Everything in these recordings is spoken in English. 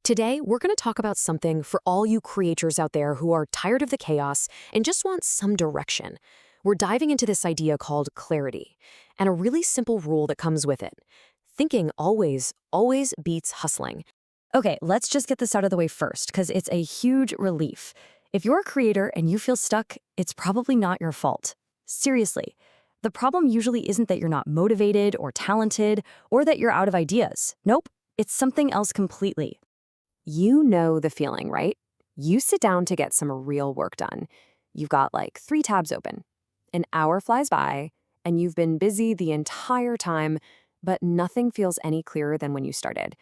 Today, we're going to talk about something for all you creators out there who are tired of the chaos and just want some direction. We're diving into this idea called clarity, and a really simple rule that comes with it. Thinking always beats hustling. Okay, let's just get this out of the way first, because it's a huge relief. If you're a creator and you feel stuck, it's probably not your fault. Seriously. The problem usually isn't that you're not motivated or talented or that you're out of ideas. Nope, it's something else completely. You know the feeling, right? You sit down to get some real work done. You've got like 3 tabs open. An hour flies by, and you've been busy the entire time, but nothing feels any clearer than when you started.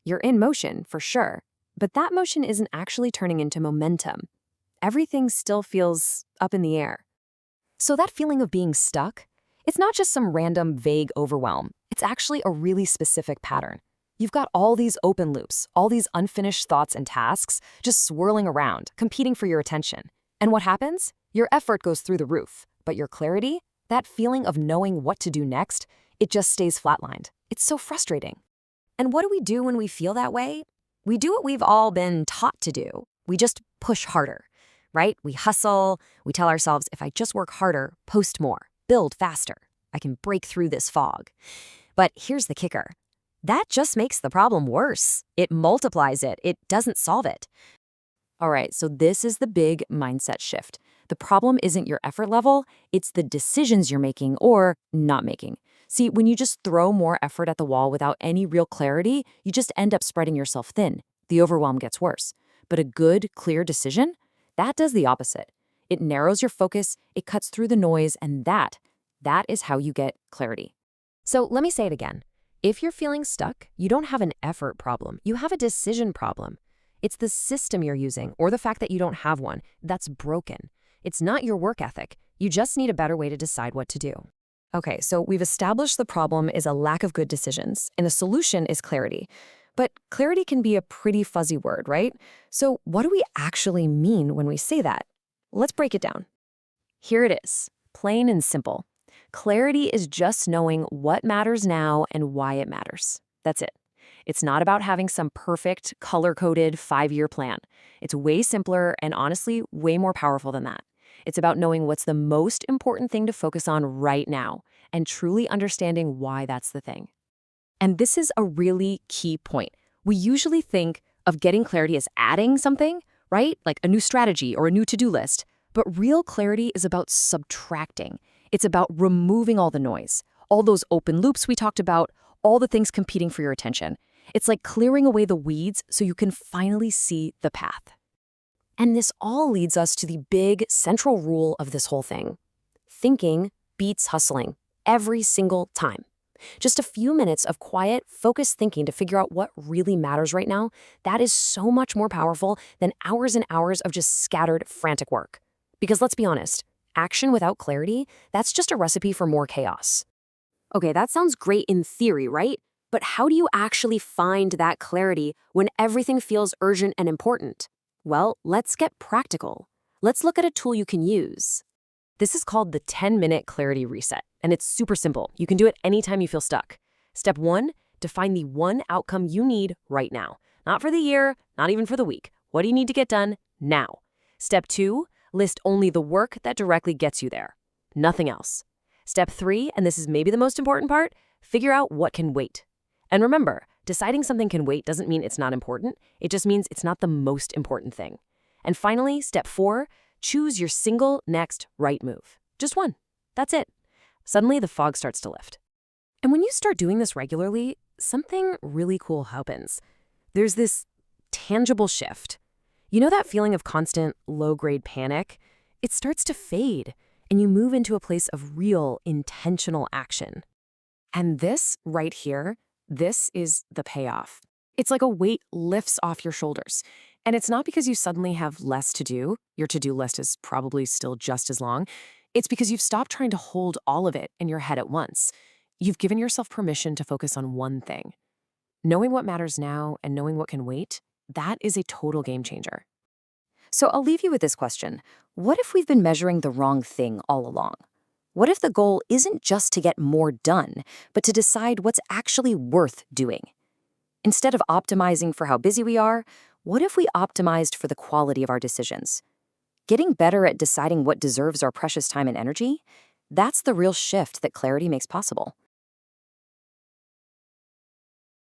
You're in motion, for sure, but that motion isn't actually turning into momentum. Everything still feels up in the air. So that feeling of being stuck, it's not just some random, vague overwhelm. It's actually a really specific pattern. You've got all these open loops, all these unfinished thoughts and tasks just swirling around, competing for your attention. And what happens? Your effort goes through the roof, but your clarity, that feeling of knowing what to do next, it just stays flatlined. It's so frustrating. And what do we do when we feel that way? We do what we've all been taught to do. We just push harder, right? We hustle. We tell ourselves, if I just work harder, post more, build faster, I can break through this fog. But here's the kicker. That just makes the problem worse. It multiplies it. It doesn't solve it. All right, so this is the big mindset shift. The problem isn't your effort level, it's the decisions you're making or not making. See, when you just throw more effort at the wall without any real clarity, you just end up spreading yourself thin. The overwhelm gets worse. But a good, clear decision, that does the opposite. It narrows your focus, it cuts through the noise, and that is how you get clarity. So let me say it again. If you're feeling stuck, you don't have an effort problem. You have a decision problem. It's the system you're using or the fact that you don't have one that's broken. It's not your work ethic. You just need a better way to decide what to do. Okay, so we've established the problem is a lack of good decisions, and the solution is clarity. But clarity can be a pretty fuzzy word, right? So what do we actually mean when we say that? Let's break it down. Here it is, plain and simple. Clarity is just knowing what matters now and why it matters. That's it. It's not about having some perfect, color-coded 5-year plan. It's way simpler and honestly way more powerful than that. It's about knowing what's the most important thing to focus on right now and truly understanding why that's the thing. And this is a really key point. We usually think of getting clarity as adding something, right? Like a new strategy or a new to-do list. But real clarity is about subtracting. It's about removing all the noise, all those open loops we talked about, all the things competing for your attention. It's like clearing away the weeds so you can finally see the path. And this all leads us to the big central rule of this whole thing. Thinking beats hustling every single time. Just a few minutes of quiet, focused thinking to figure out what really matters right now, that is so much more powerful than hours and hours of just scattered, frantic work. Because let's be honest, action without clarity, that's just a recipe for more chaos. Okay, that sounds great in theory, right? But how do you actually find that clarity when everything feels urgent and important? Well, let's get practical. Let's look at a tool you can use. This is called the 10-minute clarity reset, and it's super simple. You can do it anytime you feel stuck. Step 1, define the one outcome you need right now. Not for the year, not even for the week. What do you need to get done now? Step 2, list only the work that directly gets you there. Nothing else. Step 3, and this is maybe the most important part, figure out what can wait. And remember, deciding something can wait doesn't mean it's not important. It just means it's not the most important thing. And finally, step 4, choose your single next right move. Just one. That's it. Suddenly, the fog starts to lift. And when you start doing this regularly, something really cool happens. There's this tangible shift. You know that feeling of constant low-grade panic? It starts to fade, and you move into a place of real, intentional action. And this right here, this is the payoff. It's like a weight lifts off your shoulders. And it's not because you suddenly have less to do. Your to-do list is probably still just as long. It's because you've stopped trying to hold all of it in your head at once. You've given yourself permission to focus on one thing. Knowing what matters now and knowing what can wait, that is a total game changer. So I'll leave you with this question. What if we've been measuring the wrong thing all along? What if the goal isn't just to get more done, but to decide what's actually worth doing? Instead of optimizing for how busy we are, what if we optimized for the quality of our decisions? Getting better at deciding what deserves our precious time and energy? That's the real shift that clarity makes possible.